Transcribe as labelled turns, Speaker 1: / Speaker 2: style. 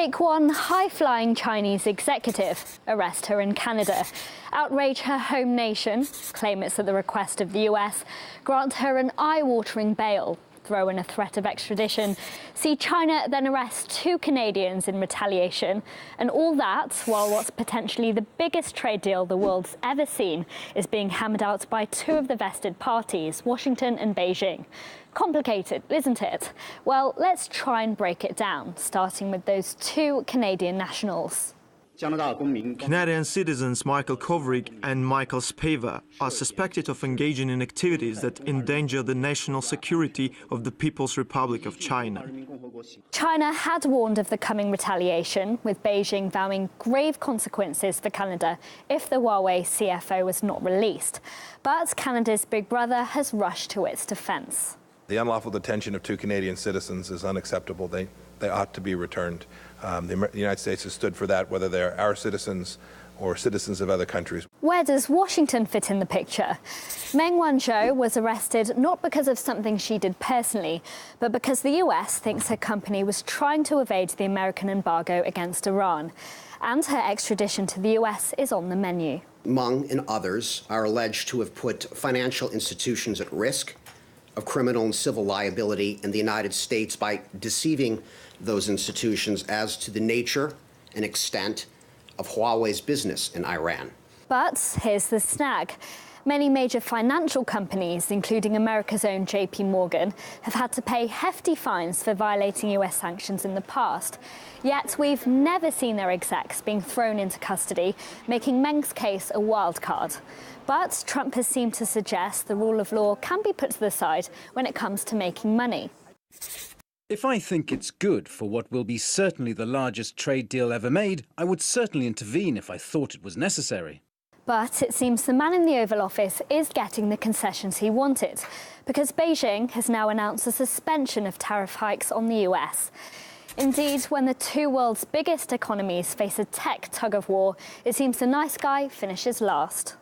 Speaker 1: Take one high-flying Chinese executive, arrest her in Canada, outrage her home nation, claim it's at the request of the US, grant her an eye-watering bail, throw in a threat of extradition, see China then arrest 2 Canadians in retaliation, and all that while what's potentially the biggest trade deal the world's ever seen is being hammered out by 2 of the vested parties, Washington and Beijing. Complicated, isn't it? Well, let's try and break it down, starting with those 2 Canadian nationals.
Speaker 2: Canadian citizens Michael Kovrig and Michael Spavor are suspected of engaging in activities that endanger the national security of the People's Republic of China.
Speaker 1: China had warned of the coming retaliation, with Beijing vowing grave consequences for Canada if the Huawei CFO was not released. But Canada's big brother has rushed to its defence.
Speaker 3: The unlawful detention of 2 Canadian citizens is unacceptable. They ought to be returned. The United States has stood for that, whether they're our citizens or citizens of other countries.
Speaker 1: Where does Washington fit in the picture? Meng Wanzhou was arrested not because of something she did personally, but because the US thinks her company was trying to evade the American embargo against Iran. And her extradition to the US is on the menu.
Speaker 4: Meng and others are alleged to have put financial institutions at risk of criminal and civil liability in the United States by deceiving those institutions as to the nature and extent of Huawei's business in Iran.
Speaker 1: But here's the snag. Many major financial companies, including America's own JP Morgan, have had to pay hefty fines for violating US sanctions in the past. Yet we've never seen their execs being thrown into custody, making Meng's case a wild card. But Trump has seemed to suggest the rule of law can be put to the side when it comes to making money.
Speaker 5: If I think it's good for what will be certainly the largest trade deal ever made, I would certainly intervene if I thought it was necessary.
Speaker 1: But it seems the man in the Oval Office is getting the concessions he wanted, because Beijing has now announced a suspension of tariff hikes on the US. Indeed, when the 2 world's biggest economies face a tech tug-of-war, it seems the nice guy finishes last.